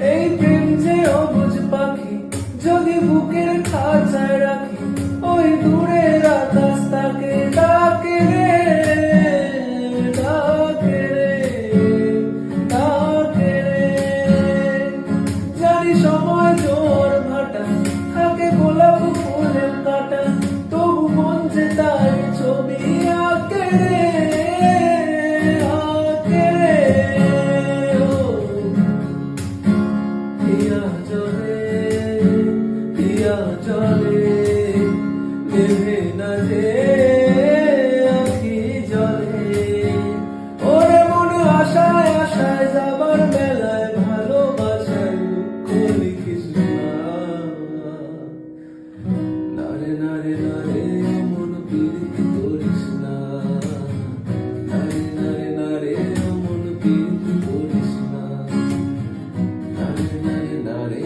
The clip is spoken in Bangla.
এই প্রেম যে অবুঝ পাখি, যদি বুকের খাঁচায় রাখি, ওই দূরের আকাশ তাকে ডাকে রে, ডাকে রে, ডাকে রে। জানি সময় জোর ভাটা, থাকে গোলাপ ফুলের কাটা, তবু মন যে তার ছবি আঁকে রে, আঁকে রে। ও হিয়া জলে, হিয়া জলে, নেভে না যে আঁখি জলে। ওরে মনে আশায় আশায় যাবার বেলায়, ভালোবাসায় দুঃখ লিখিস না। নারে নারে নারে মন প্রীতি করিস না, নারে নারে নারে মন প্রীতি করিস না, নারে নারে নারে